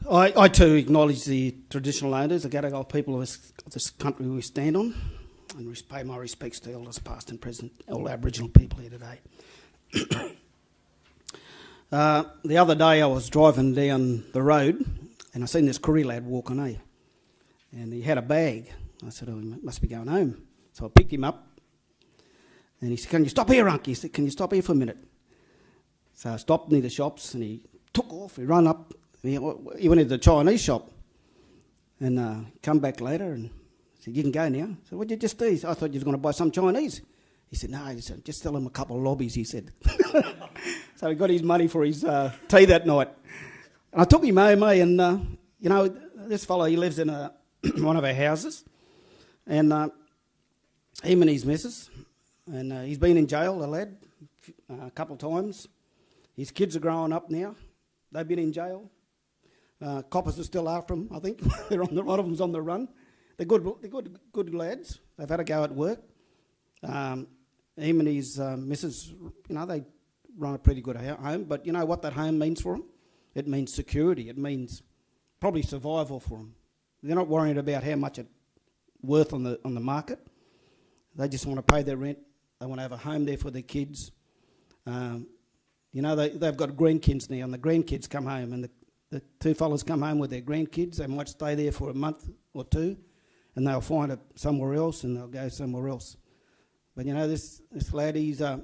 I too acknowledge the traditional owners, the Gadigal people of this country we stand on, and pay my respects to elders past and present, all Aboriginal people here today. The other day I was driving down the road and I seen this Koori lad walking, and he had a bag. I said, oh, he must be going home. So I picked him up and he said, can you stop here, Uncle? He said, can you stop here for a minute? So I stopped near the shops and he took off, he ran up, he went into the Chinese shop and come back later and said, you can go now. I said, what did you just do? I thought you were going to buy some Chinese. He said, no, he said, just sell him a couple of lobbies, he said. So he got his money for his tea that night. And I took him home, and, this fellow, he lives in one of our houses, and him and his missus, and he's been in jail, the lad, a couple of times. His kids are growing up now. They've been in jail. Coppers are still after him, I think. A lot of them's on the run. They're good lads. They've had a go at work. Him and his missus, they run a pretty good home. But you know what that home means for them? It means security. It means probably survival for them. They're not worried about how much it's worth on the market. They just want to pay their rent. They want to have a home there for their kids. They've got grandkids now, and the grandkids come home, and the two fellas come home with their grandkids. They might stay there for a month or two, and they'll find it somewhere else, and they'll go somewhere else. But this lad, I've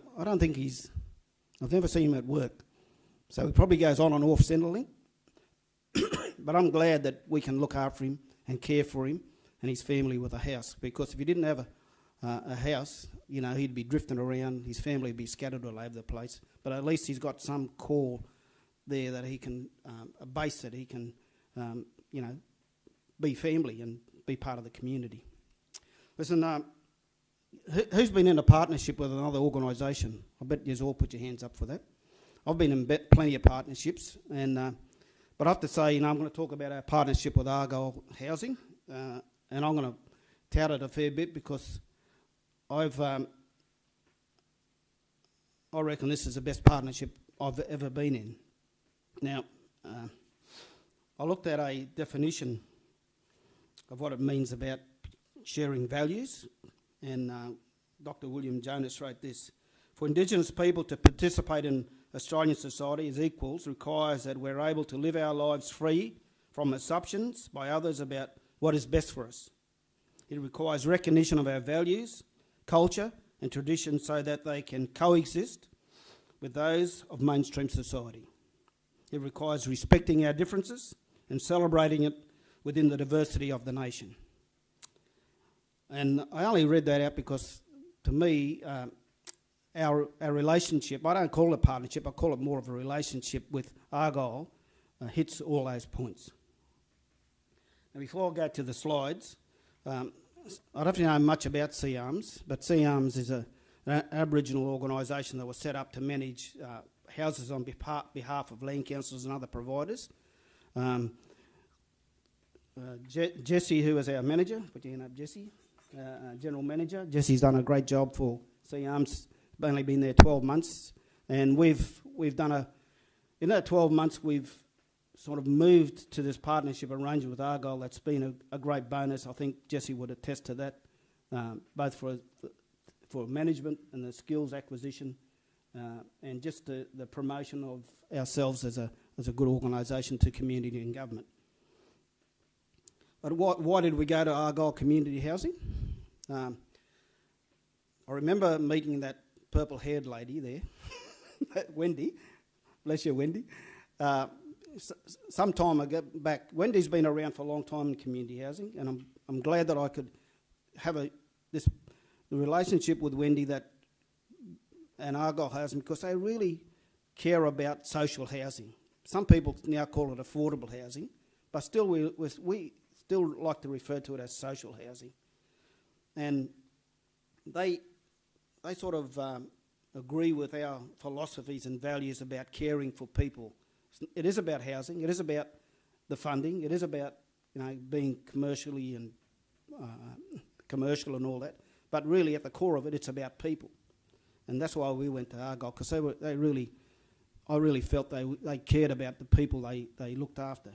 never seen him at work. So he probably goes on and off Centrelink. But I'm glad that we can look after him and care for him and his family with a house. Because if he didn't have a house, he'd be drifting around. His family would be scattered all over the place. But at least he's got some core there that he can, a base that he can, be family and be part of the community. Listen, who's been in a partnership with another organisation? I bet you all put your hands up for that. I've been in plenty of partnerships, but I have to say, I'm going to talk about our partnership with Argyle Housing, and I'm going to tout it a fair bit because I reckon this is the best partnership I've ever been in. Now, I looked at a definition of what it means about sharing values, and Dr. William Jonas wrote this: for Indigenous people to participate in Australian society as equals requires that we're able to live our lives free from assumptions by others about what is best for us. It requires recognition of our values, culture and traditions so that they can coexist with those of mainstream society. It requires respecting our differences and celebrating it within the diversity of the nation. And I only read that out because, to me, our relationship, I don't call it a partnership, I call it more of a relationship with Argyle, hits all those points. Now, before I go to the slides, I don't know much about SEARMS, but SEARMS is an Aboriginal organisation that was set up to manage houses on behalf of land councils and other providers. Jesse, who is our manager, put your hand up, Jesse, General Manager. Jesse's done a great job for SEARMS. Only been there 12 months, and we've done in that 12 months we've sort of moved to this partnership arrangement with Argyle. That's been a great bonus. I think Jesse would attest to that, both for management and the skills acquisition, and just the promotion of ourselves as a good organisation to community and government. But why did we go to Argyle Community Housing? I remember meeting that purple-haired lady there, Wendy. Bless you, Wendy. Some time ago back, Wendy's been around for a long time in community housing, and I'm glad that I could have the relationship with Wendy and Argyle Housing, because they really care about social housing. Some people now call it affordable housing, but still we still like to refer to it as social housing. And they sort of agree with our philosophies and values about caring for people. It is about housing. It is about the funding. It is about being commercially and commercial and all that. But really, at the core of it, it's about people, and that's why we went to Argyle, because I really felt they cared about the people they looked after.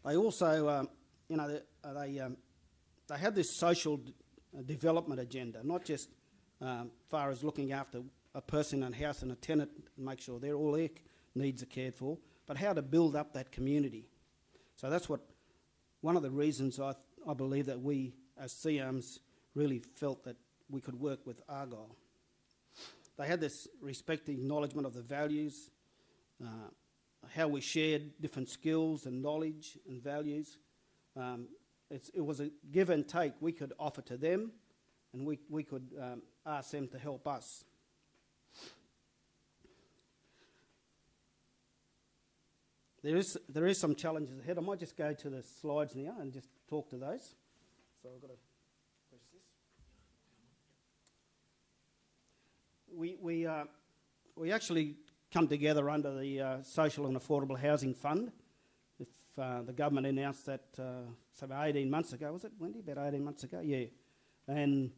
They also, they had this social development agenda, not just far as looking after a person and house and a tenant and make sure all their needs are cared for, but how to build up that community. So that's one of the reasons I believe that we as SEARMS really felt that we could work with Argyle. They had this respect, acknowledgement of the values, how we shared different skills and knowledge and values. It was a give and take. We could offer to them, and we could ask them to help us. There is some challenges ahead. I might just go to the slides now and just talk to those. So I've got to press this. We actually come together under the Social and Affordable Housing Fund. The government announced that about 18 months ago, was it, Wendy? About 18 months ago, yeah. And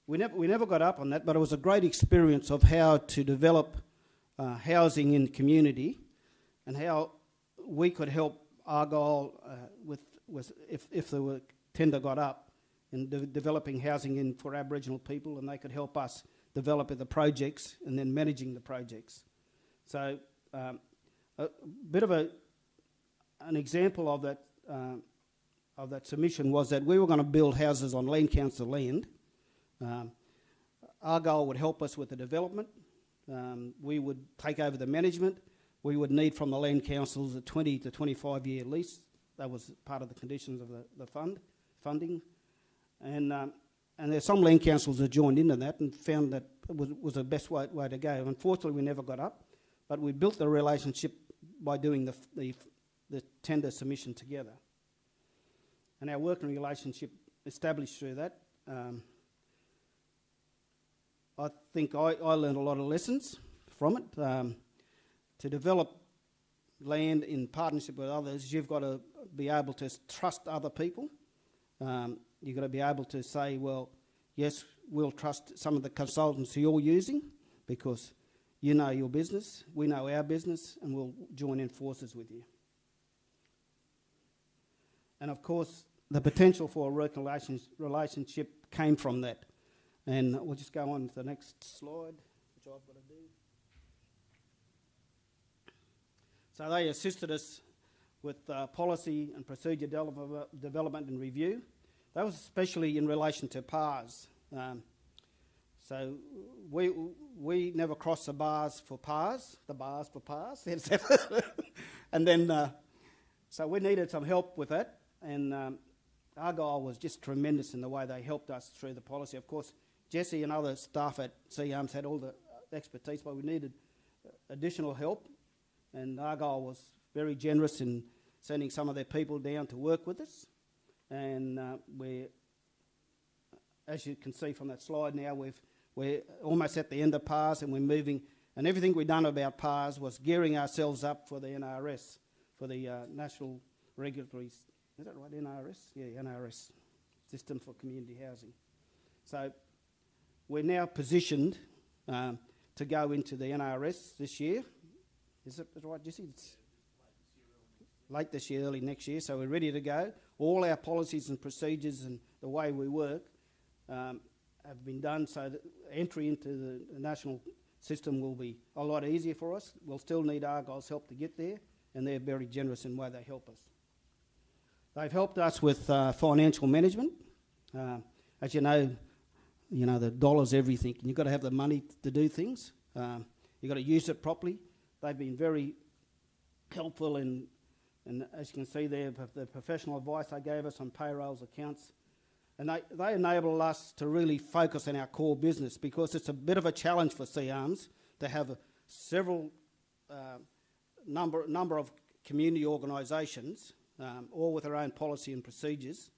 we never got up on that, but it was a great experience of how to develop housing in the community and how we could help Argyle if the tender got up in developing housing for Aboriginal people, and they could help us develop the projects and then managing the projects. So a bit of an example of that submission was that we were going to build houses on land council land. Argyle would help us with the development. We would take over the management. We would need from the land councils a 20 to 25 year lease. That was part of the conditions of the funding. And there's some land councils that joined into that and found that it was the best way to go. Unfortunately, we never got up, but we built the relationship by doing the tender submission together. And our working relationship established through that. I think I learned a lot of lessons from it. To develop land in partnership with others, you've got to be able to trust other people. You've got to be able to say, well, yes, we'll trust some of the consultants who you're using because you know your business, we know our business, and we'll join in forces with you. And of course, the potential for a working relationship came from that. And we'll just go on to the next slide, which I've got to do. So they assisted us with policy and procedure development and review. That was especially in relation to PARs. So we never crossed the bars for PARs, and then so we needed some help with that. And Argyle was just tremendous in the way they helped us through the policy. Of course, Jesse and other staff at SEARMS had all the expertise, but we needed additional help. And Argyle was very generous in sending some of their people down to work with us. And we're, as you can see from that slide now, we're almost at the end of PARs and we're moving. And everything we've done about PARs was gearing ourselves up for the NRS, for the National Regulatory, is that right, NRS? Yeah, NRS, System for Community Housing. So we're now positioned to go into the NRS this year. Is it right, Jesse? It's late this year, early next year, so we're ready to go. All our policies and procedures and the way we work have been done so that entry into the national system will be a lot easier for us. We'll still need Argyle's help to get there, and they're very generous in the way they help us. They've helped us with financial management. As you know, the dollar's everything. You've got to have the money to do things. You've got to use it properly. They've been very helpful and as you can see there, the professional advice they gave us on payrolls, accounts, and they enable us to really focus on our core business because it's a bit of a challenge for SEARMS to have several number of community organisations, all with their own policy and procedures,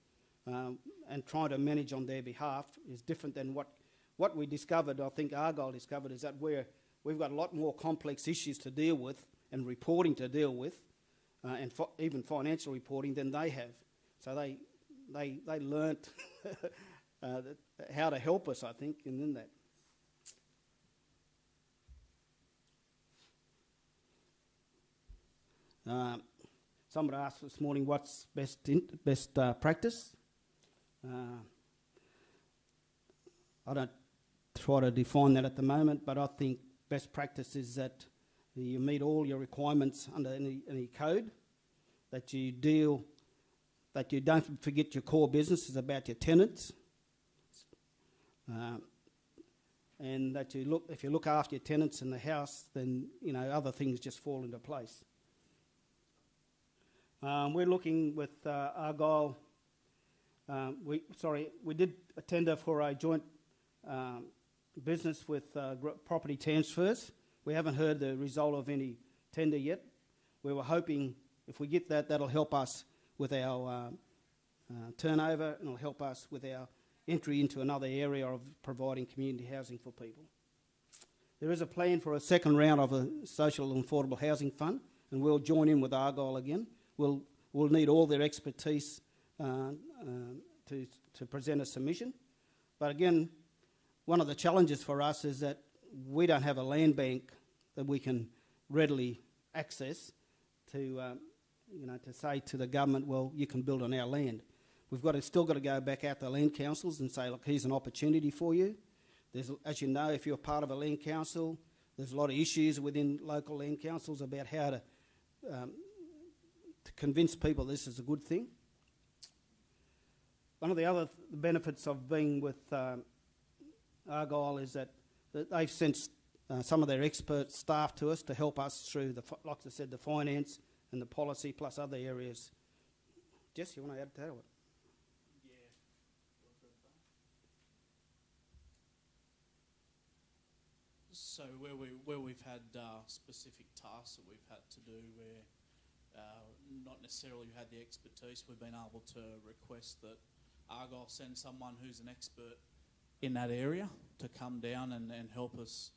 and trying to manage on their behalf is different than what we discovered. I think Argyle discovered is that we've got a lot more complex issues to deal with and reporting to deal with, and even financial reporting than they have. So they learnt how to help us, I think, in that. Someone asked this morning what's best practice. I don't try to define that at the moment, but I think best practice is that you meet all your requirements under any code, that you don't forget your core business is about your tenants, and that if you look after your tenants in the house, then other things just fall into place. We're looking with Argyle. We did a tender for a joint business with property transfers. We haven't heard the result of any tender yet. We were hoping if we get that, that'll help us with our turnover, and it'll help us with our entry into another area of providing community housing for people. There is a plan for a second round of a social and affordable housing fund, and we'll join in with Argyle again. We'll need all their expertise to present a submission. But again, one of the challenges for us is that we don't have a land bank that we can readily access to say to the government, well, you can build on our land. We've still got to go back out to land councils and say, look, here's an opportunity for you. As you know, if you're part of a land council, there's a lot of issues within local land councils about how to convince people this is a good thing. One of the other benefits of being with Argyle is that they've sent some of their expert staff to us to help us through, like I said, the finance and the policy plus other areas. Jess, you want to add to that? So where we've had specific tasks that we've had to do where not necessarily had the expertise, we've been able to request that Argyle send someone who's an expert in that area to come down and help us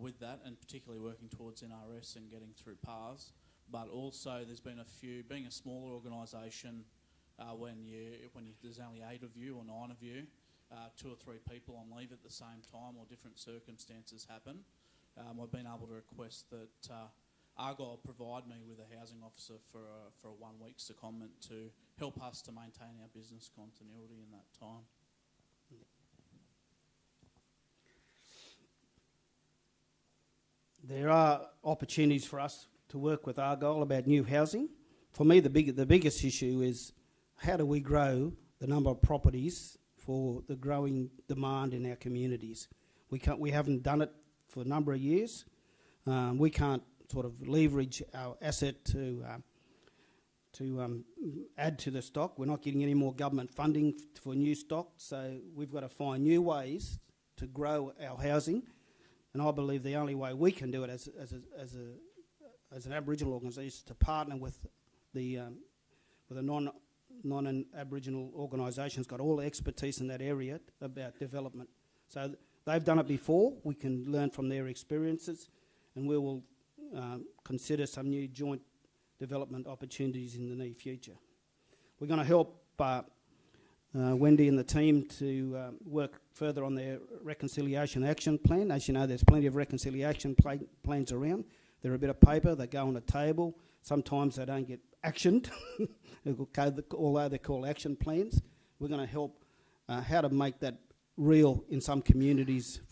with that, and particularly working towards NRS and getting through paths. But also there's been a few, being a smaller organisation, when there's only 8 of you or 9 of you, 2 or 3 people on leave at the same time or different circumstances happen, I've been able to request that Argyle provide me with a housing officer for a 1-week secondment to help us to maintain our business continuity in that time. There are opportunities for us to work with Argyle about new housing. For me, the biggest issue is how do we grow the number of properties for the growing demand in our communities. We haven't done it for a number of years. We can't sort of leverage our asset to add to the stock. We're not getting any more government funding for new stock, so we've got to find new ways to grow our housing. And I believe the only way we can do it as an Aboriginal organisation is to partner with a non-Aboriginal organisation that's got all the expertise in that area about development. So they've done it before. We can learn from their experiences, and we will consider some new joint development opportunities in the near future. We're going to help Wendy and the team to work further on their reconciliation action plan. As you know, there's plenty of reconciliation plans around. They're a bit of paper, they go on a table. Sometimes they don't get actioned, although they're called action plans. We're going to help how to make that real in some communities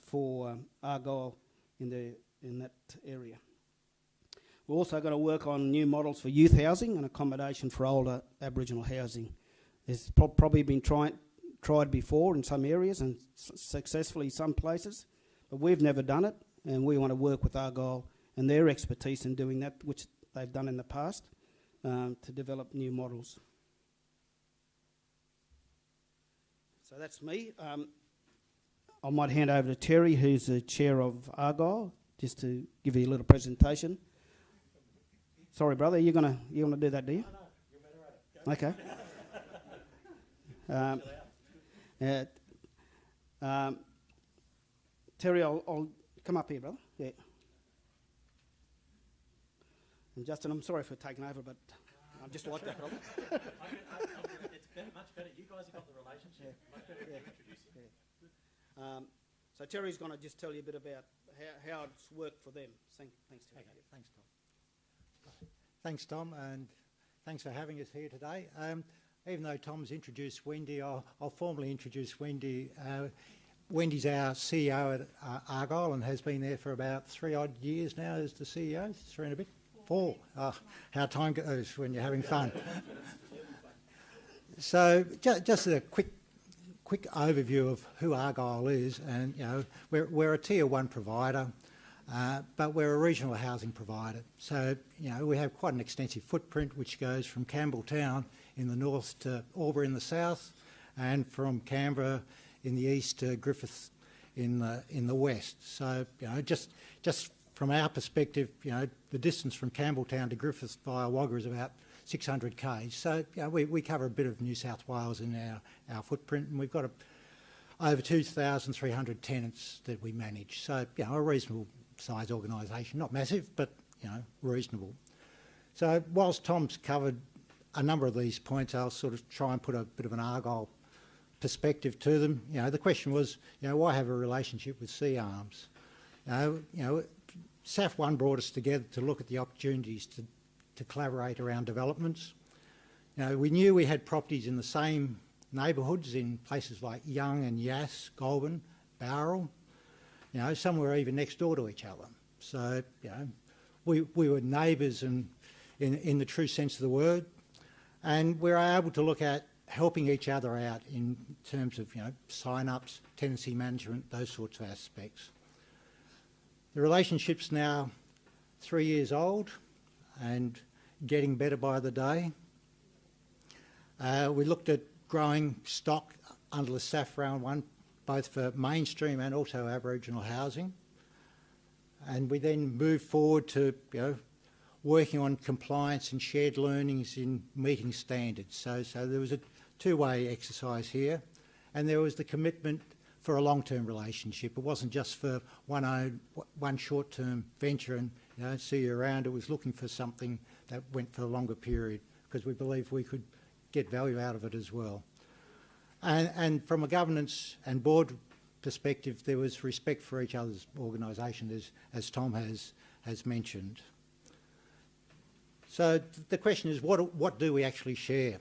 for Argyle in that area. We're also going to work on new models for youth housing and accommodation for older Aboriginal housing. It's probably been tried before in some areas and successfully some places, but we've never done it, and we want to work with Argyle and their expertise in doing that, which they've done in the past, to develop new models. So that's me. I might hand over to Terry, who's the chair of Argyle, just to give you a little presentation. Sorry, brother, you gonna do that, do you? No, you're better at it. Okay. Terry, I'll come up here, brother. Yeah. And Justin, I'm sorry for taking over, but I'm just like that, brother. It's much better. You guys have got the relationship. Much better to introduce you. Yeah. So Terry's going to just tell you a bit about how it's worked for them. Thanks, Terry. Okay, thanks, Tom. Thanks, Tom, and thanks for having us here today. Even though Tom's introduced Wendy, I'll formally introduce Wendy. Wendy's our CEO at Argyle and has been there for about 3 odd years now as the CEO, 3 and a bit. 4. Oh, how time goes when you're having fun. So just a quick overview of who Argyle is, and we're a tier 1 provider, but we're a regional housing provider. So we have quite an extensive footprint, which goes from Campbelltown in the north to Albury in the south, and from Canberra in the east to Griffith in the west. So just from our perspective, the distance from Campbelltown to Griffith via Wagga is about 600 k's. So we cover a bit of New South Wales in our footprint, and we've got over 2,300 tenants that we manage. So a reasonable size organisation, not massive, but reasonable. So whilst Tom's covered a number of these points, I'll sort of try and put a bit of an Argyle perspective to them. The question was, why have a relationship with SEARMS? SAF1 brought us together to look at the opportunities to collaborate around developments. We knew we had properties in the same neighbourhoods in places like Young and Yass, Goulburn, Bowral. Some were even next door to each other. So, we were neighbours in the true sense of the word, and we were able to look at helping each other out in terms of, sign-ups, tenancy management, those sorts of aspects. The relationship's now 3 years old and getting better by the day. We looked at growing stock under the SAF round 1, both for mainstream and also Aboriginal housing. And we then moved forward to, working on compliance and shared learnings in meeting standards. So there was a two-way exercise here, and there was the commitment for a long-term relationship. It wasn't just for one short-term venture and see you around. It was looking for something that went for a longer period, because we believed we could get value out of it as well. And from a governance and board perspective, there was respect for each other's organisation, as Tom has mentioned. So the question is, what do we actually share?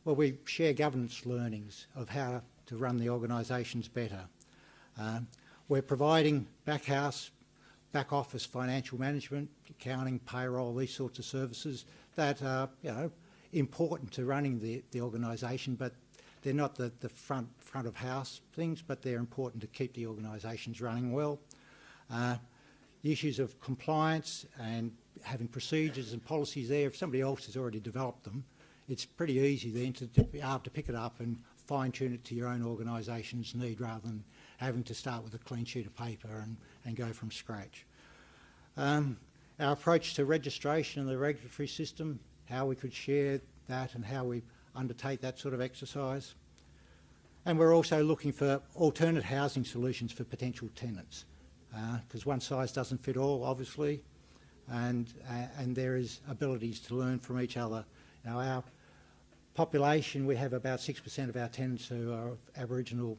Well, we share governance learnings of how to run the organisations better. We're providing back office financial management, accounting, payroll, these sorts of services that are important to running the organisation, but they're not the front of house things, but they're important to keep the organisations running well. The issues of compliance and having procedures and policies there, if somebody else has already developed them, it's pretty easy then to be able to pick it up and fine-tune it to your own organisation's need, rather than having to start with a clean sheet of paper and go from scratch. Our approach to registration and the regulatory system, how we could share that and how we undertake that sort of exercise. And we're also looking for alternate housing solutions for potential tenants, because one size doesn't fit all, obviously, and there is abilities to learn from each other. Our population, we have about 6% of our tenants who are of Aboriginal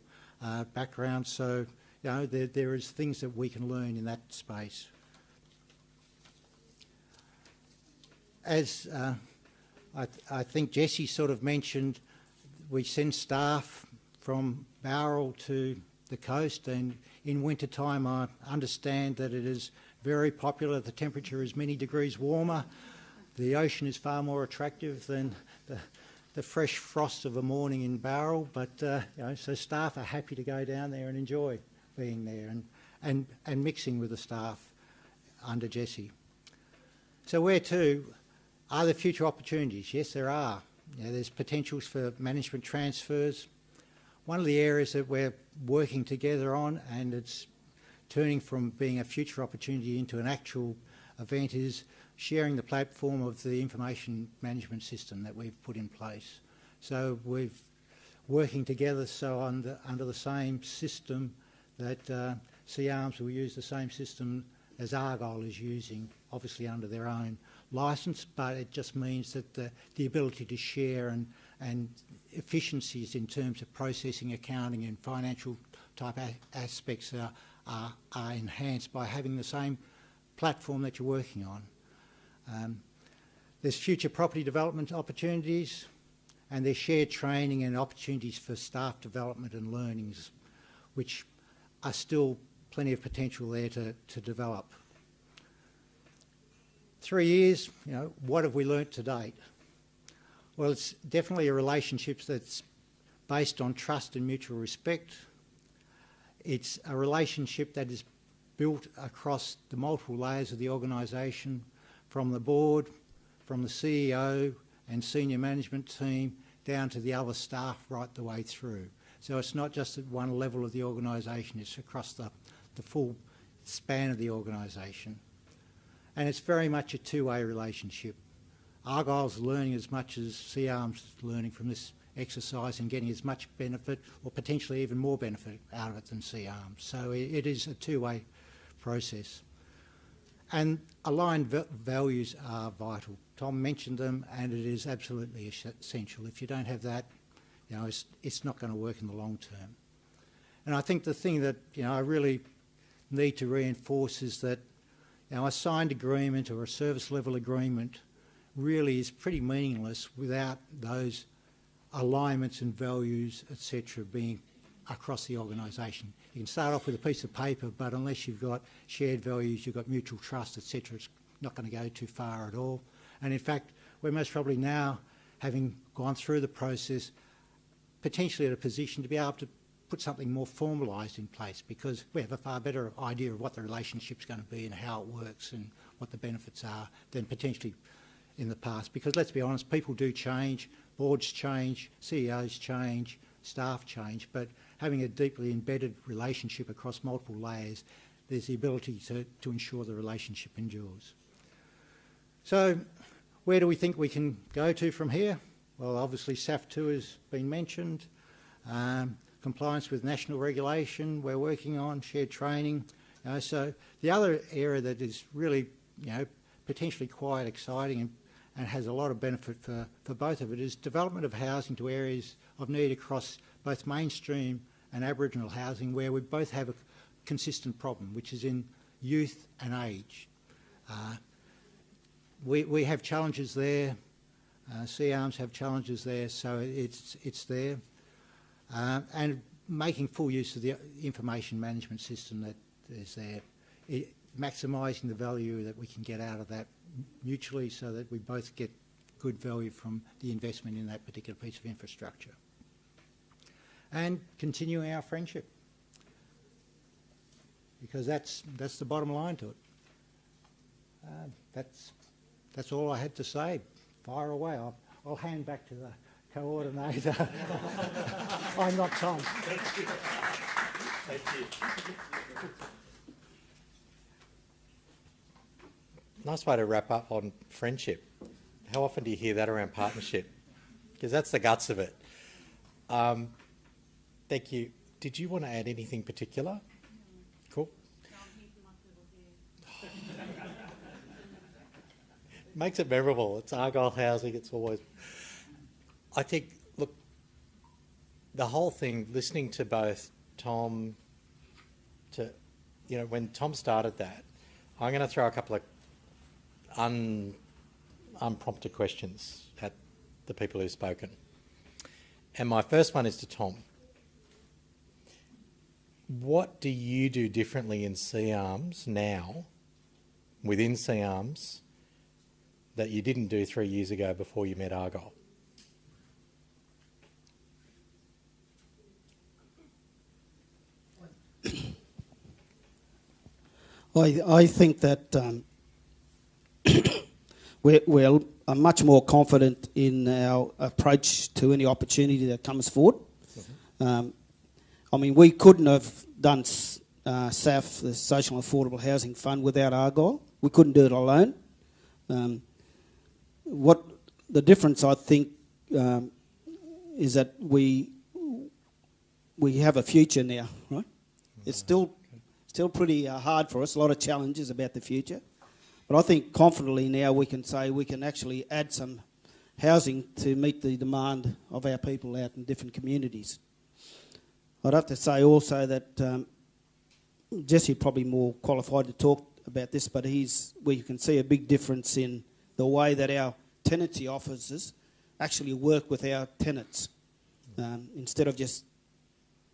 background, so there is things that we can learn in that space. As I think Jesse sort of mentioned, we send staff from Bowral to the coast, and in winter time I understand that it is very popular. The temperature is many degrees warmer. The ocean is far more attractive than the fresh frost of a morning in Bowral, but so staff are happy to go down there and enjoy being there and mixing with the staff under Jesse. So where to? Are there future opportunities? Yes, there are. There's potentials for management transfers. One of the areas that we're working together on, and it's turning from being a future opportunity into an actual event, is sharing the platform of the information management system that we've put in place. So we're working together under the same system that SEARMS will use the same system as Argyle is using, obviously under their own licence, but it just means that the ability to share and efficiencies in terms of processing, accounting and financial type aspects are enhanced by having the same platform that you're working on. There's future property development opportunities, and there's shared training and opportunities for staff development and learnings, which are still plenty of potential there to develop. 3 years, what have we learnt to date? Well, it's definitely a relationship that's based on trust and mutual respect. It's a relationship that is built across the multiple layers of the organisation, from the board, from the CEO and senior management team, down to the other staff right the way through. So it's not just at one level of the organisation, it's across the full span of the organisation. And it's very much a two-way relationship. Argyle's learning as much as SEARMS is learning from this exercise and getting as much benefit, or potentially even more benefit out of it than SEARMS. So it is a two-way process. And aligned values are vital. Tom mentioned them, and it is absolutely essential. If you don't have that, it's not going to work in the long term. And I think the thing that I really need to reinforce is that a signed agreement or a service level agreement really is pretty meaningless without those alignments and values, etc., being across the organisation. You can start off with a piece of paper, but unless you've got shared values, you've got mutual trust, etc., it's not going to go too far at all. And in fact, we're most probably now, having gone through the process, potentially at a position to be able to put something more formalised in place, because we have a far better idea of what the relationship's going to be and how it works and what the benefits are than potentially in the past. Because let's be honest, people do change, boards change, CEOs change, staff change, but having a deeply embedded relationship across multiple layers, there's the ability to ensure the relationship endures. So where do we think we can go to from here? Well, obviously SAF2 has been mentioned. Compliance with national regulation we're working on, shared training. So the other area that is really potentially quite exciting and has a lot of benefit for both of it is development of housing to areas of need across both mainstream and Aboriginal housing, where we both have a consistent problem, which is in youth and age. We have challenges there. SEARMS have challenges there, so it's there. And making full use of the information management system that is there, maximising the value that we can get out of that mutually, so that we both get good value from the investment in that particular piece of infrastructure. And continuing our friendship, because that's the bottom line to it. That's all I had to say. Fire away. I'll hand back to the coordinator. I'm not Tom. Thank you. Thank you. Nice way to wrap up on friendship. How often do you hear that around partnership? Because that's the guts of it. Thank you. Did you want to add anything particular? Cool. Makes it memorable. It's Argyle housing. It's always... I think, look, the whole thing, listening to both Tom, when Tom started that, I'm going to throw a couple of unprompted questions at the people who've spoken. And my first one is to Tom. What do you do differently in SEARMS now, within SEARMS, that you didn't do 3 years ago before you met Argyle? I think that we're much more confident in our approach to any opportunity that comes forward. Mm-hmm. We couldn't have done SAF, the Social and Affordable Housing Fund, without Argyle. We couldn't do it alone. What the difference, I think, is that we have a future now, right? It's still pretty hard for us, a lot of challenges about the future. But I think confidently now we can say we can actually add some housing to meet the demand of our people out in different communities. I'd have to say also that Jesse probably more qualified to talk about this, but we can see a big difference in the way that our tenancy officers actually work with our tenants instead of just,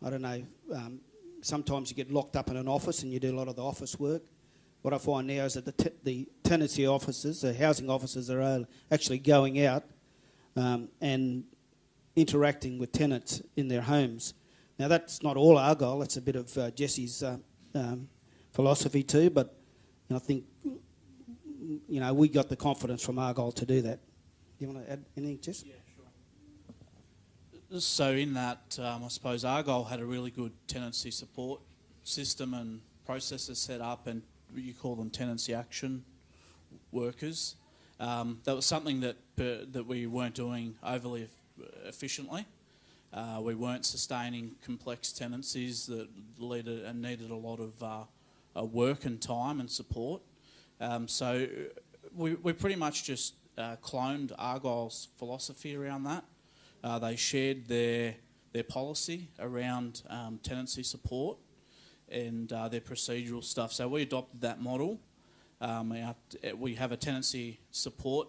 I don't know, sometimes you get locked up in an office and you do a lot of the office work. What I find now is that the tenancy officers, the housing officers, are actually going out and interacting with tenants in their homes. Now, that's not all Argyle. That's a bit of Jesse's philosophy too, but I think, we got the confidence from Argyle to do that. Do you want to add anything, Jess? Yeah, sure. So in that, I suppose Argyle had a really good tenancy support system and processes set up, and you call them tenancy action workers. That was something that we weren't doing overly efficiently. We weren't sustaining complex tenancies that needed a lot of work and time and support. So we pretty much just cloned Argyle's philosophy around that. They shared their policy around tenancy support and their procedural stuff. So we adopted that model. We have a tenancy support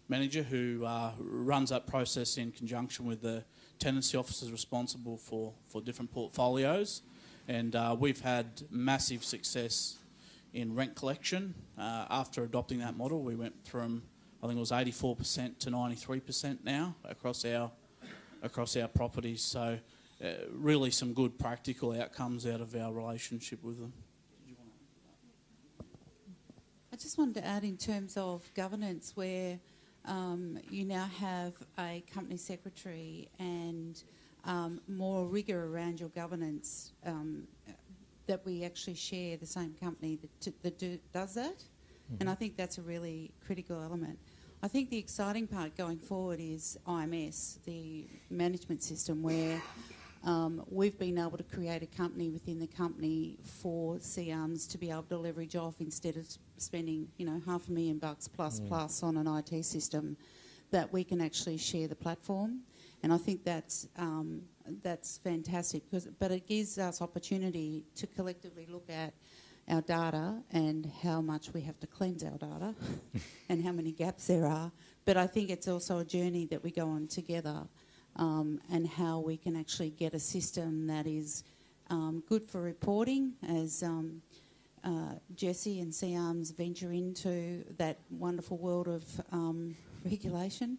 manager who runs that process in conjunction with the tenancy officers responsible for different portfolios. And we've had massive success in rent collection. After adopting that model, we went from, I think it was 84% to 93% now across our properties. So really some good practical outcomes out of our relationship with them. I just wanted to add in terms of governance where you now have a company secretary and more rigour around your governance, that we actually share the same company that does that. Mm-hmm. And I think that's a really critical element. I think the exciting part going forward is IMS, the management system, where we've been able to create a company within the company for SEARMS to be able to leverage off instead of spending, $500,000 plus on an IT system, that we can actually share the platform. And I think that's fantastic but it gives us opportunity to collectively look at our data and how much we have to cleanse our data and how many gaps there are. But I think it's also a journey that we go on together, and how we can actually get a system that is good for reporting as Jesse and SEARMS venture into that wonderful world of regulation,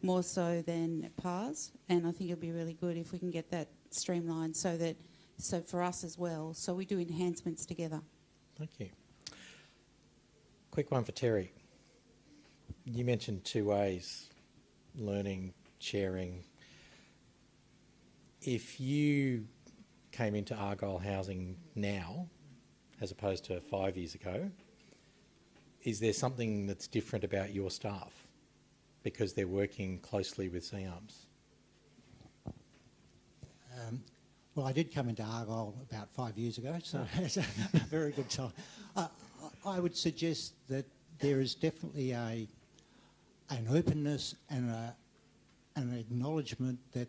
more so than PARS. And I think it'll be really good if we can get that streamlined so for us as well. So we do enhancements together. Thank you. Quick one for Terry. You mentioned 2 ways, learning, sharing. If you came into Argyle Housing now, as opposed to 5 years ago, is there something that's different about your staff because they're working closely with SEARMS? Well, I did come into Argyle about 5 years ago, so it's a very good time. I would suggest that there is definitely an openness and an acknowledgement that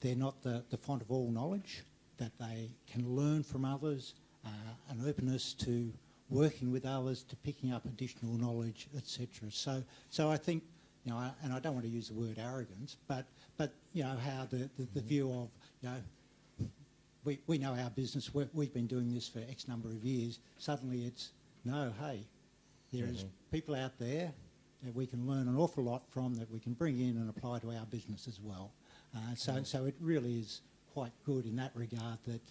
they're not the font of all knowledge, that they can learn from others, an openness to working with others, to picking up additional knowledge, etc. So I think, and I don't want to use the word arrogance, but how the view of, we know our business, we've been doing this for X number of years, suddenly it's, no, hey, there's people out there that we can learn an awful lot from, that we can bring in and apply to our business as well. So it really is quite good in that regard that,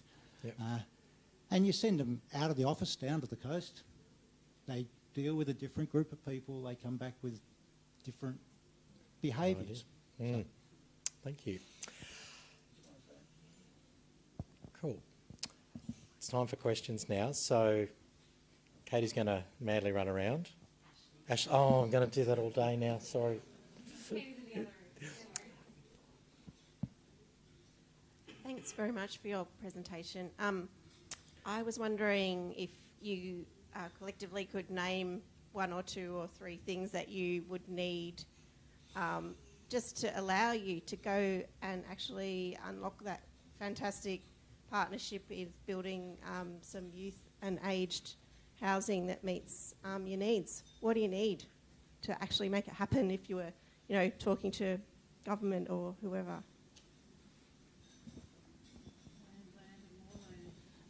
and you send them out of the office down to the coast, they deal with a different group of people, they come back with different behaviours. So. Thank you. Cool. It's time for questions now. So Katie's going to madly run around. I'm going to do that all day now, sorry. Thanks very much for your presentation. I was wondering if you collectively could name 1 or 2 or 3 things that you would need just to allow you to go and actually unlock that fantastic partnership with building some youth and aged housing that meets your needs. What do you need to actually make it happen if you were, you know, talking to government or whoever?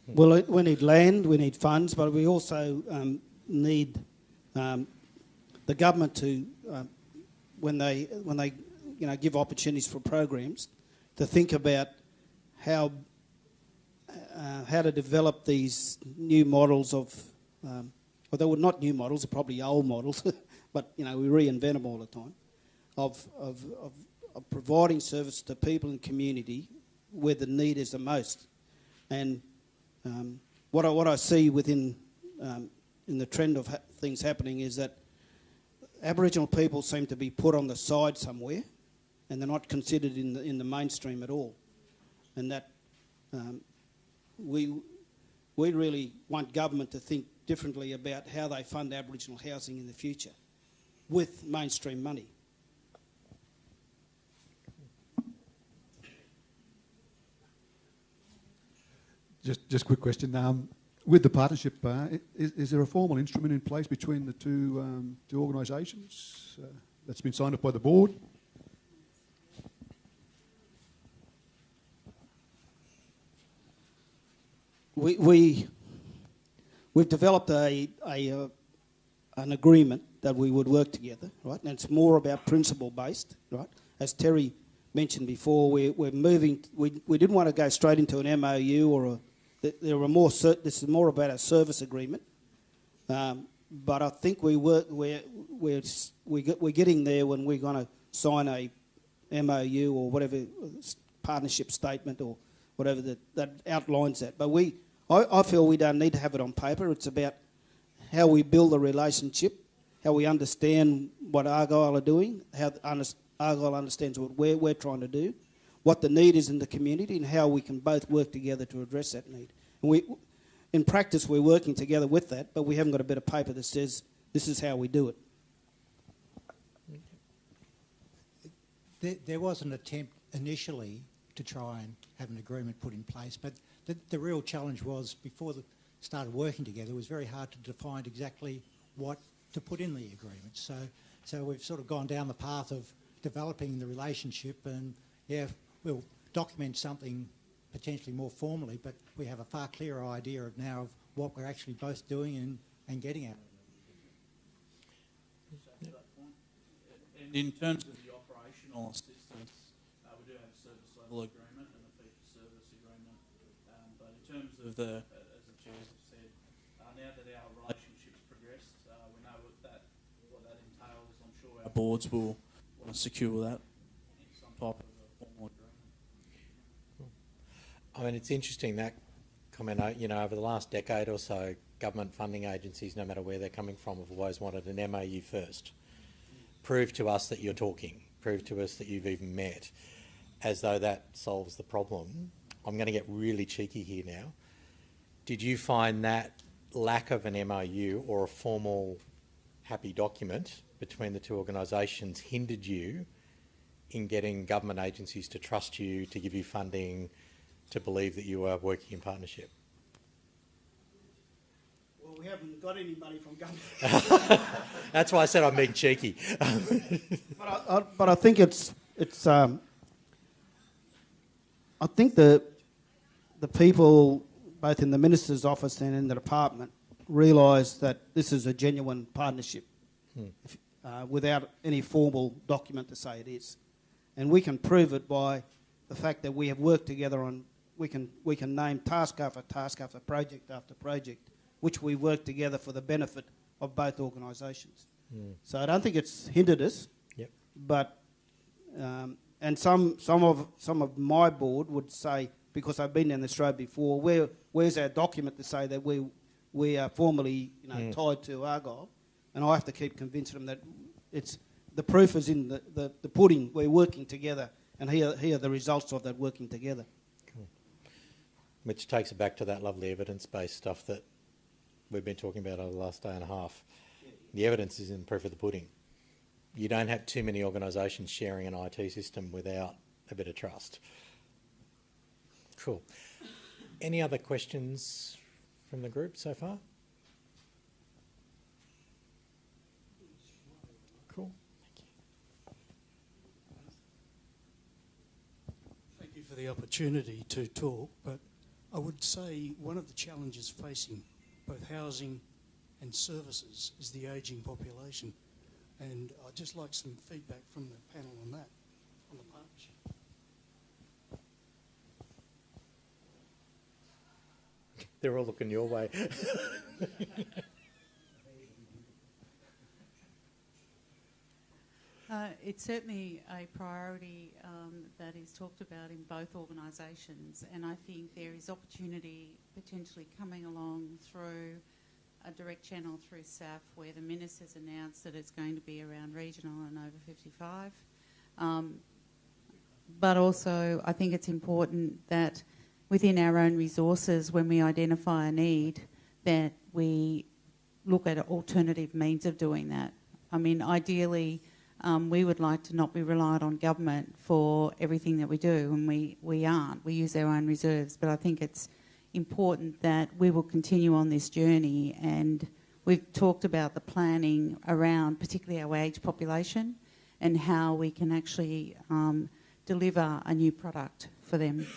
Well, we need land, we need funds, but we also need the government to, when they give opportunities for programs, to think about how to develop these new models of, well, they were not new models, they're probably old models, but we reinvent them all the time, of providing service to people in the community where the need is the most. And what I see within in the trend of things happening is that Aboriginal people seem to be put on the side somewhere, and they're not considered in the mainstream at all. And that we really want government to think differently about how they fund Aboriginal housing in the future with mainstream money. Just a quick question. With the partnership, is there a formal instrument in place between the two organisations that's been signed off by the board? We've developed an agreement that we would work together, right? And it's more about principle based, right? As Terry mentioned before, we're moving. We didn't want to go straight into an MOU or there were more. This is more about a service agreement, but I think we're getting there when we're going to sign a MOU or whatever partnership statement or whatever that outlines that. But I feel we don't need to have it on paper. It's about how we build a relationship, how we understand what Argyle are doing, how Argyle understands what we're trying to do, what the need is in the community, and how we can both work together to address that need. And in practice, we're working together with that, but we haven't got a bit of paper that says this is how we do it. There was an attempt initially to try and have an agreement put in place, but the real challenge was, before they started working together, it was very hard to define exactly what to put in the agreement. So we've sort of gone down the path of developing the relationship, and we'll document something potentially more formally, but we have a far clearer idea of now of what we're actually both doing and getting at. And in terms of the operational assistance, we do have a service level agreement and a fee-for-service agreement. But in terms of as the chairs have said, now that our relationship's progressed, we know what that entails. I'm sure our boards will want to secure that in some type of a formal agreement. I mean, it's interesting, that comment, over the last decade or so, government funding agencies, no matter where they're coming from, have always wanted an MOU first. Prove to us that you're talking. Prove to us that you've even met, as though that solves the problem. I'm going to get really cheeky here now. Did you find that lack of an MOU or a formal happy document between the two organisations hindered you in getting government agencies to trust you, to give you funding, to believe that you are working in partnership? Well, we haven't got any money from government. That's why I said I'm being cheeky. But I think it's I think the people both in the minister's office and in the department realise that this is a genuine partnership without any formal document to say it is, and we can prove it by the fact that we have worked together on. We can name task after task after project after project, which we work together for the benefit of both organisations. So I don't think it's hindered us. Yep. But and some of my board would say, because I've been down this road before, where's our document to say that we are formally tied to Argyle, and I have to keep convincing them that it's the proof is in the pudding. We're working together, and here are the results of that working together. Which takes it back to that lovely evidence-based stuff that we've been talking about over the last day and a half. The evidence is in the proof of the pudding. You don't have too many organisations sharing an IT system without a bit of trust. Cool. Any other questions from the group so far? Cool. Thank you for the opportunity to talk, but I would say one of the challenges facing both housing and services is the ageing population. And I'd just like some feedback from the panel on that, on the partnership. They're all looking your way. It's certainly a priority that is talked about in both organisations, and I think there is opportunity potentially coming along through a direct channel through SAF, where the Minister's announced that it's going to be around regional and over 55. But also I think it's important that within our own resources, when we identify a need, that we look at alternative means of doing that. I mean, ideally, we would like to not be reliant on government for everything that we do, and we aren't. We use our own reserves, but I think it's important that we will continue on this journey, and we've talked about the planning around particularly our aged population and how we can actually deliver a new product for them.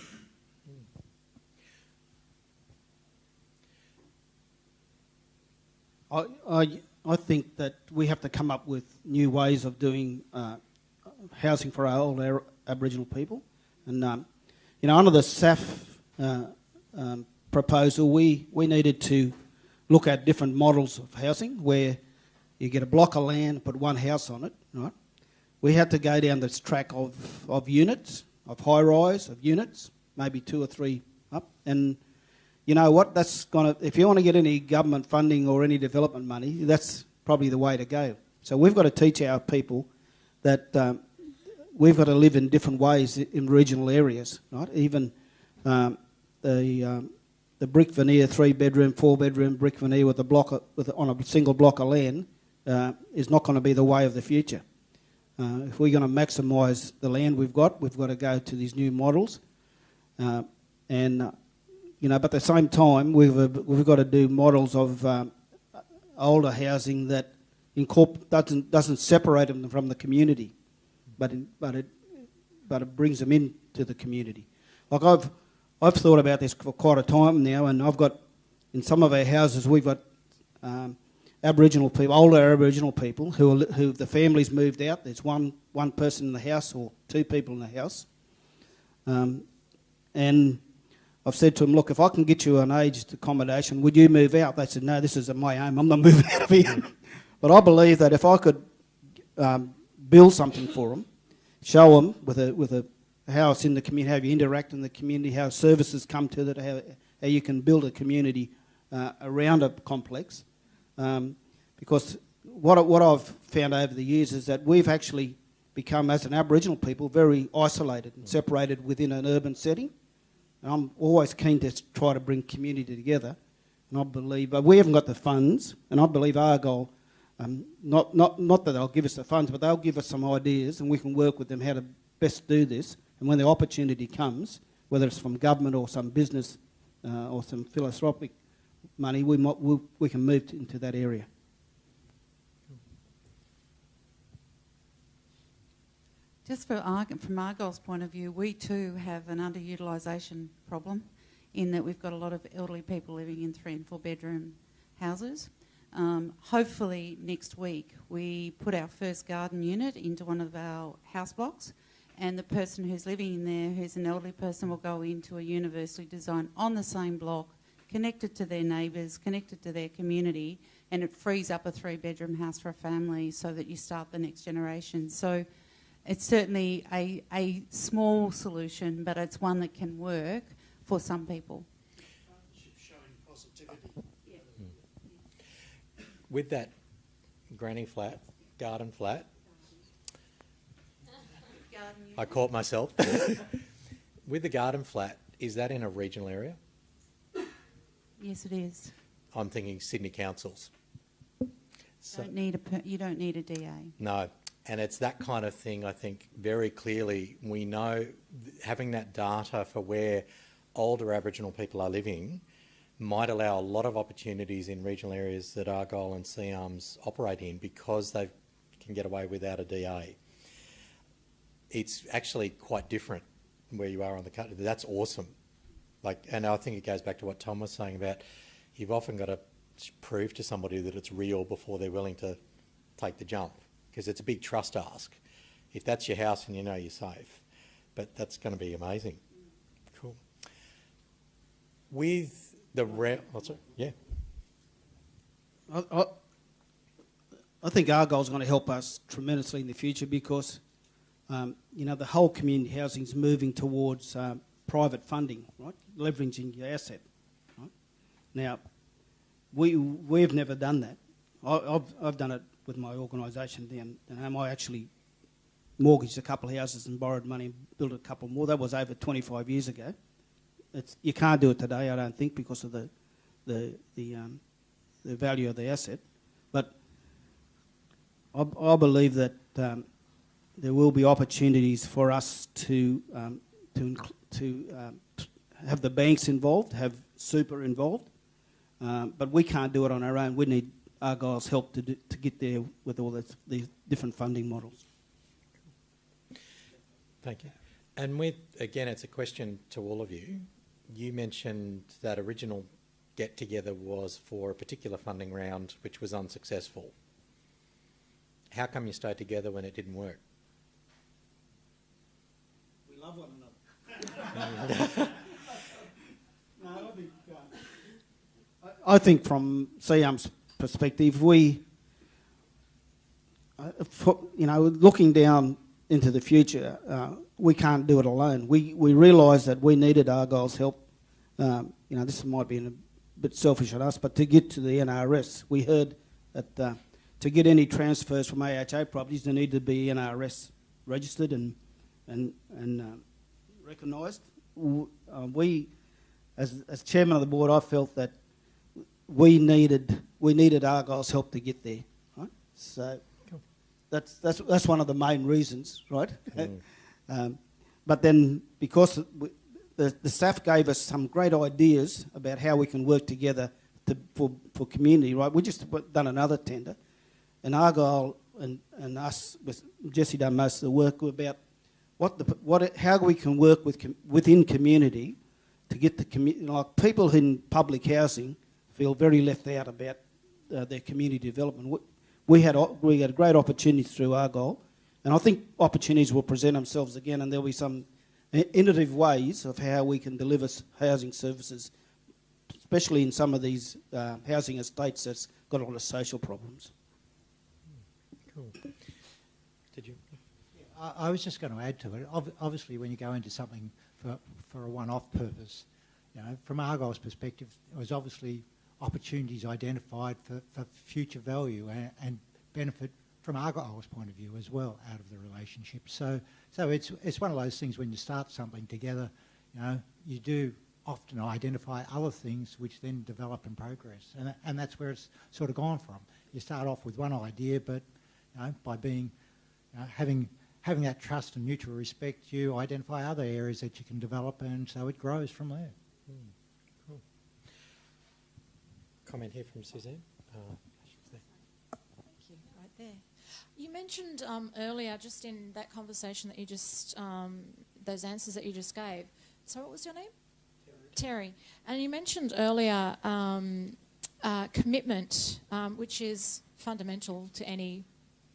I think that we have to come up with new ways of doing housing for our old Aboriginal people. And, under the SAF proposal, we needed to look at different models of housing where you get a block of land, put one house on it, right? We had to go down this track of units, of high-rise, of units, maybe 2 or 3 up. And you know what? That's if you want to get any government funding or any development money, that's probably the way to go. So we've got to teach our people that we've got to live in different ways in regional areas, right? Even the brick veneer 3-bedroom, 4-bedroom brick veneer with a block on a single block of land is not going to be the way of the future. If we're going to maximise the land we've got to go to these new models, but at the same time, we've got to do models of older housing that doesn't separate them from the community, but it brings them into the community. Like I've thought about this for quite a time now, and I've got in some of our houses we've got Aboriginal people, older Aboriginal people who the families moved out. There's one person in the house or 2 people in the house, and I've said to them, look, if I can get you an aged accommodation, would you move out? They said, no, this is my home. I'm not moving out of here. But I believe that if I could build something for them, show them with a how it's in the community, how you interact in the community, how services come to that, how you can build a community around a complex. Because what I've found over the years is that we've actually become, as an Aboriginal people, very isolated and separated within an urban setting. And I'm always keen to try to bring community together, and I believe, but we haven't got the funds, and I believe Argyle, not that they'll give us the funds, but they'll give us some ideas, and we can work with them how to best do this. And when the opportunity comes, whether it's from government or some business or some philanthropic money, we can move into that area. Just from Argyle's point of view, we too have an underutilisation problem in that we've got a lot of elderly people living in 3 and 4 bedroom houses. Hopefully next week we put our first garden unit into one of our house blocks, and the person who's living in there, who's an elderly person, will go into a universally designed on the same block, connected to their neighbours, connected to their community, and it frees up a 3-bedroom house for a family so that you start the next generation. So it's certainly a small solution, but it's one that can work for some people. Showing positivity. Yeah. With that granny flat, garden flat, I caught myself. With the garden flat, is that in a regional area? Yes, it is. I'm thinking Sydney councils. So, You don't need a DA. No. And it's that kind of thing, I think, very clearly. We know having that data for where older Aboriginal people are living might allow a lot of opportunities in regional areas that Argyle and SEARMS operate in, because they've can get away without a DA. It's actually quite different where you are on the country. That's awesome. And I think it goes back to what Tom was saying about you've often got to prove to somebody that it's real before they're willing to take the jump, because it's a big trust ask. If that's your house and you know you're safe, but that's going to be amazing. Cool. With the yeah. I think Argyle's going to help us tremendously in the future because, the whole community housing is moving towards private funding, right? Leveraging your asset, right? Now, we've never done that. I've done it with my organisation then. I actually mortgaged a couple of houses and borrowed money and built a couple more. That was over 25 years ago. You can't do it today, I don't think, because of the value of the asset. But I believe that there will be opportunities for us to have the banks involved, have super involved, but we can't do it on our own. We need Argyle's help to get there with all these different funding models. Thank you. And again, it's a question to all of you. You mentioned that original get-together was for a particular funding round which was unsuccessful. How come you stayed together when it didn't work? We love one another. No, I think from SEARMS' perspective, looking down into the future, we can't do it alone. We realised that we needed Argyle's help. This might be a bit selfish on us, but to get to the NRS, we heard that to get any transfers from AHO properties, they need to be NRS registered and recognised. We, as chairman of the board, I felt that we needed Argyle's help to get there. Right? So cool. That's one of the main reasons, right? But then because the staff gave us some great ideas about how we can work together for community, right? We just done another tender, and Argyle and us, with Jesse done most of the work about how we can work within community to get the community, like people in public housing feel very left out about their community development. We had great opportunities through Argyle, and I think opportunities will present themselves again, and there'll be some innovative ways of how we can deliver housing services, especially in some of these housing estates that's got a lot of social problems. Cool. Did you? Yeah, I was just going to add to it. Obviously, when you go into something for a one-off purpose, from Argyle's perspective, it was obviously opportunities identified for future value and benefit from Argyle's point of view as well out of the relationship. So it's one of those things when you start something together, you do often identify other things which then develop and progress, and that's where it's sort of gone from. You start off with one idea, but by being having that trust and mutual respect, you identify other areas that you can develop, and so it grows from there. Cool. Comment here from Suzanne. Thank you. Right there. You mentioned earlier, just in that conversation that you just, those answers that you just gave. So what was your name? Terry. And you mentioned earlier commitment, which is fundamental to any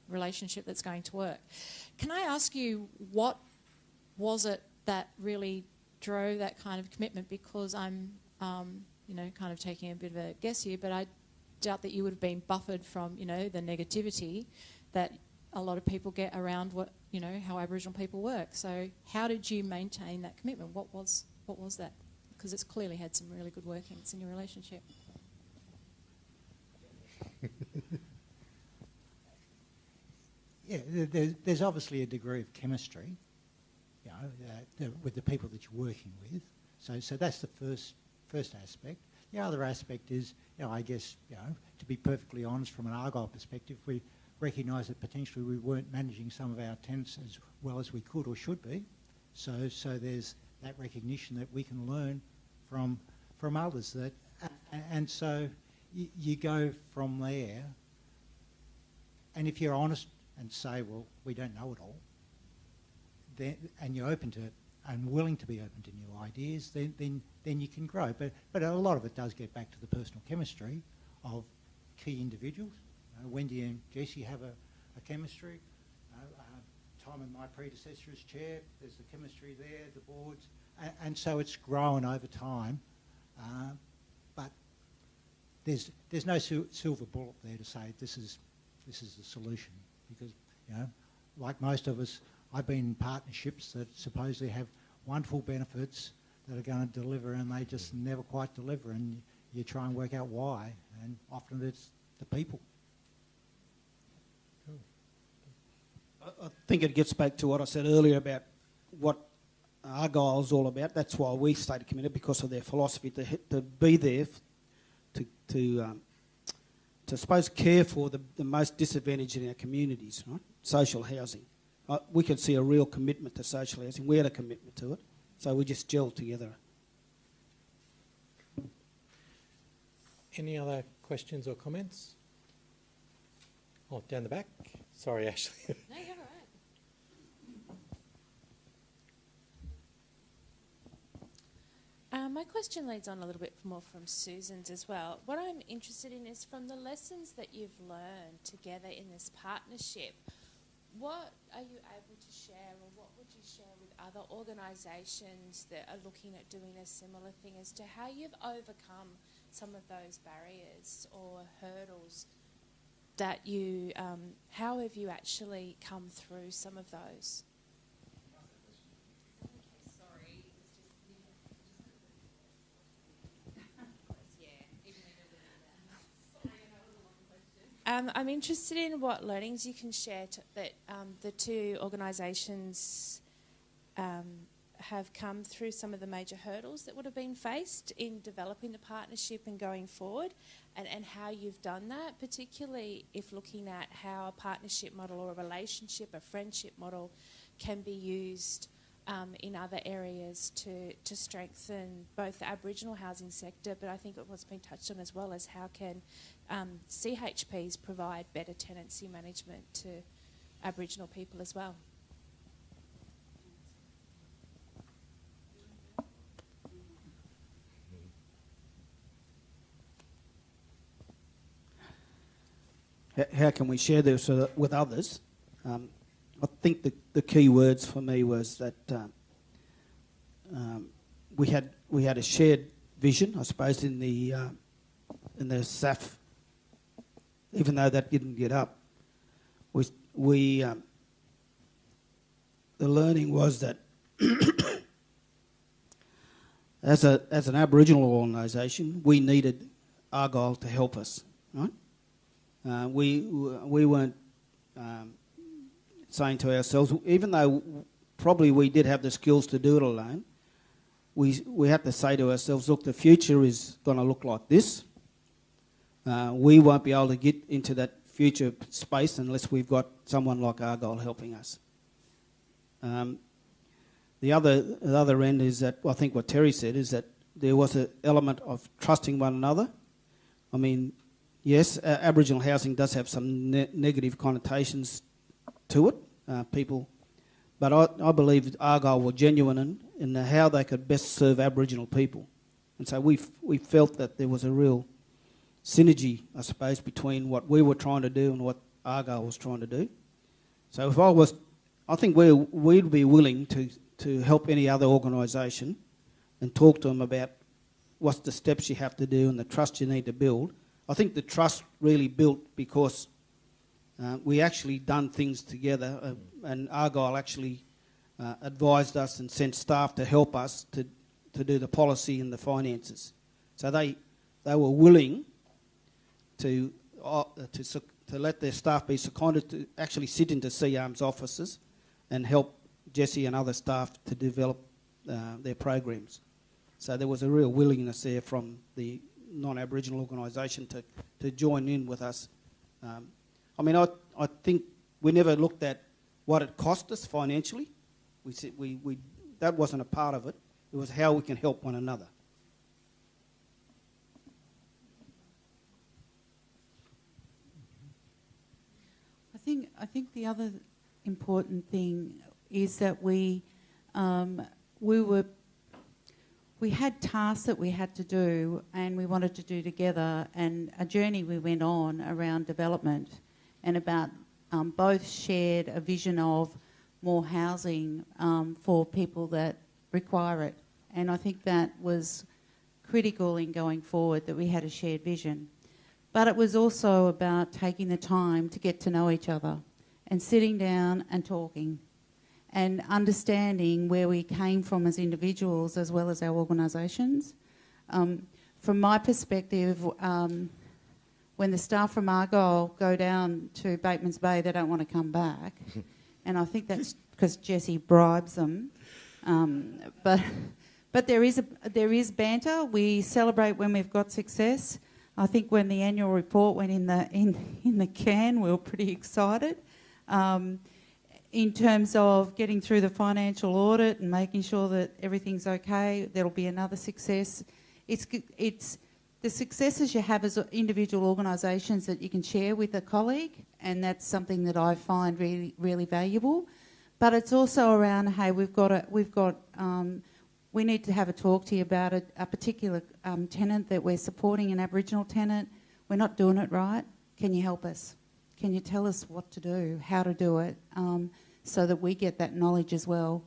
relationship that's going to work. Can I ask you, what was it that really drove that kind of commitment? Because I'm, kind of taking a bit of a guess here, but I doubt that you would have been buffered from, the negativity that a lot of people get around how Aboriginal people work. So how did you maintain that commitment? What was that? Because it's clearly had some really good workings in your relationship. Yeah, there's obviously a degree of chemistry, with the people that you're working with. So that's the first aspect. The other aspect is, I guess, to be perfectly honest, from an Argyle perspective, we recognise that potentially we weren't managing some of our tenants as well as we could or should be. So there's that recognition that we can learn from others. And so you go from there. And if you're honest and say, well, we don't know it all, then, and you're open to it and willing to be open to new ideas, then you can grow. But a lot of it does get back to the personal chemistry of key individuals. Wendy and Jessie have a chemistry. Tom and my predecessor as chair, there's the chemistry there, the boards, and so it's grown over time. But there's no silver bullet there to say this is the solution, because, you know, like most of us, I've been in partnerships that supposedly have wonderful benefits that are going to deliver, and they just never quite deliver, and you try and work out why, and often it's the people. I think it gets back to what I said earlier about what Argyle's all about. That's why we stayed committed, because of their philosophy to be there, to suppose care for the most disadvantaged in our communities, right? Social housing. We could see a real commitment to social housing. We had a commitment to it, so we just gelled together. Any other questions or comments? Oh, down the back. Sorry, Ashley. No, you're all right. My question leads on a little bit more from Susan's as well. What I'm interested in is, from the lessons that you've learned together in this partnership, what are you able to share, or what would you share with other organisations that are looking at doing a similar thing, as to how you've overcome some of those barriers or hurdles that you, how have you actually come through some of those? I'm interested in what learnings you can share that the two organisations have come through, some of the major hurdles that would have been faced in developing the partnership and going forward, and how you've done that, particularly if looking at how a partnership model or a relationship, a friendship model can be used in other areas to strengthen both the Aboriginal housing sector, but I think what's been touched on as well as how can CHPs provide better tenancy management to Aboriginal people as well. How can we share this with others? I think the key words for me was that we had a shared vision, I suppose, in the SAF. Even though that didn't get up, the learning was that as an Aboriginal organisation, we needed Argyle to help us, right? We weren't saying to ourselves, even though probably we did have the skills to do it alone, we had to say to ourselves, look, the future is going to look like this. We won't be able to get into that future space unless we've got someone like Argyle helping us. The other end is that, I think what Terry said, is that there was an element of trusting one another. I mean, yes, Aboriginal housing does have some negative connotations to it, people, but I believe Argyle were genuine in how they could best serve Aboriginal people, and so we felt that there was a real synergy, I suppose, between what we were trying to do and what Argyle was trying to do. So I think we'd be willing to help any other organisation and talk to them about what's the steps you have to do and the trust you need to build. I think the trust really built because we actually done things together, and Argyle actually advised us and sent staff to help us to do the policy and the finances. So they were willing to let their staff be seconded to actually sit into SEARMS offices and help Jessie and other staff to develop their programs. So there was a real willingness there from the non-Aboriginal organisation to join in with us. I mean, I think we never looked at what it cost us financially. We that wasn't a part of it. It was how we can help one another. I think the other important thing is that we had tasks that we had to do and we wanted to do together, and a journey we went on around development and about both shared a vision of more housing for people that require it. And I think that was critical in going forward, that we had a shared vision. But it was also about taking the time to get to know each other and sitting down and talking and understanding where we came from as individuals as well as our organisations. From my perspective, when the staff from Argyle go down to Bateman's Bay, they don't want to come back. And I think that's because Jesse bribes them. But there is banter. We celebrate when we've got success. I think when the annual report went in the can, we were pretty excited. In terms of getting through the financial audit and making sure that everything's okay, there'll be another success. It's the successes you have as individual organisations that you can share with a colleague, and that's something that I find really, really valuable. But it's also around, hey, we need to have a talk to you about a particular tenant that we're supporting, an Aboriginal tenant. We're not doing it right. Can you help us? Can you tell us what to do, how to do it, so that we get that knowledge as well?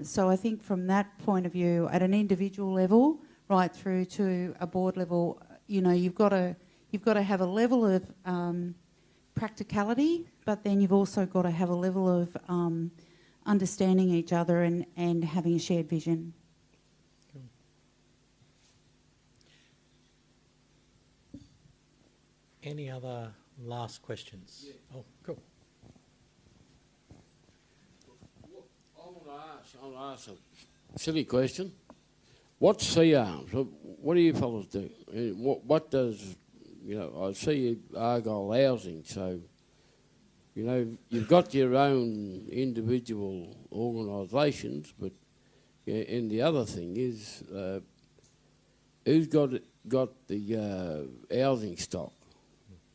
So I think from that point of view, at an individual level, right through to a board level, you know, you've got to have a level of practicality, but then you've also got to have a level of understanding each other and having a shared vision. Cool. Any other last questions? Yeah. Oh, cool. I want to ask a silly question. What's SEARMS? What do you fellas do? What does, you know, I see Argyle Housing, so, you know, you've got your own individual organisations, but and the other thing is, who's got the housing stock?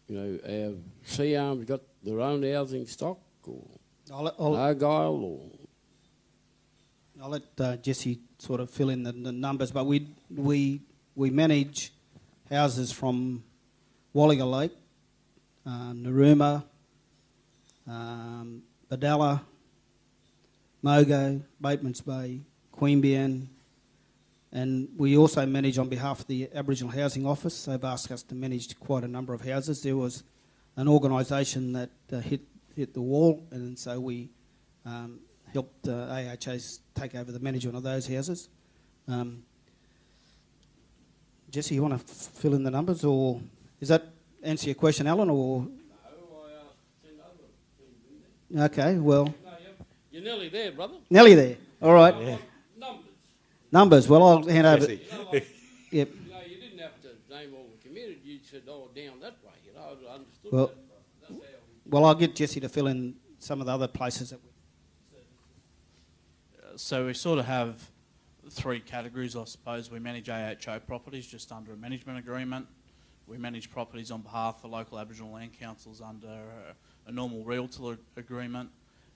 You know, have SEARMS got their own housing stock, or Argyle, or? I'll let Jesse sort of fill in the numbers, but we manage houses from Walliga Lake, Narooma, Badalla, Mogo, Bateman's Bay, Queanbeyan, and we also manage on behalf of the Aboriginal Housing Office. They've asked us to manage quite a number of houses. There was an organisation that hit the wall, and so we helped AHOs take over the management of those houses. Jesse, you want to fill in the numbers, or does that answer your question, Alan? Or No, I asked 10 other things. Okay, well. No, you're nearly there, brother. Nearly there. All right. Yeah. Numbers. Well, I'll hand over. You know, like, Yep. You know, you didn't have to name all the community. You said, oh, down that way. You know, I understood Well, that. That's how well, I'll get Jesse to fill in some of the other places that we. So we sort of have three categories, I suppose. We manage AHO properties just under a management agreement. We manage properties on behalf of local Aboriginal land councils under a normal realtor agreement.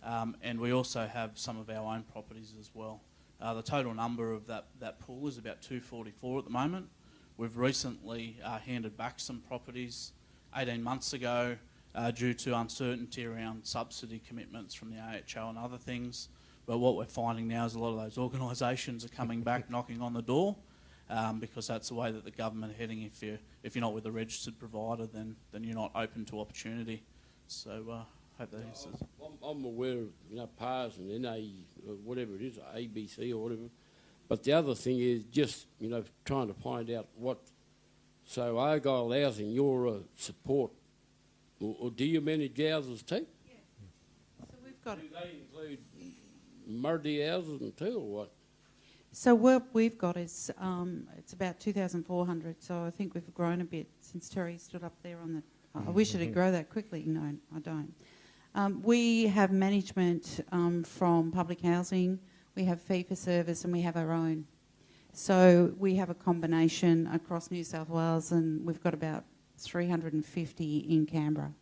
And we also have some of our own properties as well. The total number of that pool is about 244 at the moment. We've recently handed back some properties 18 months ago due to uncertainty around subsidy commitments from the AHO and other things. But what we're finding now is a lot of those organisations are coming back knocking on the door because that's the way that the government are heading. If you're not with a registered provider, then you're not open to opportunity. So hope that answers. I'm aware of, you know, PARS and NA, whatever it is, ABC or whatever. But the other thing is just, you know, trying to find out what. So Argyle Housing, you're a support, or do you manage houses too? Yeah. So we've got. Do they include Murdy houses and too, or what? So what we've got is it's about 2,400. So I think we've grown a bit since Terry stood up there on the. I wish it'd grow that quickly. No, I don't. We have management from public housing. We have fee for service, and we have our own. So we have a combination across New South Wales, and we've got about 350 in Canberra.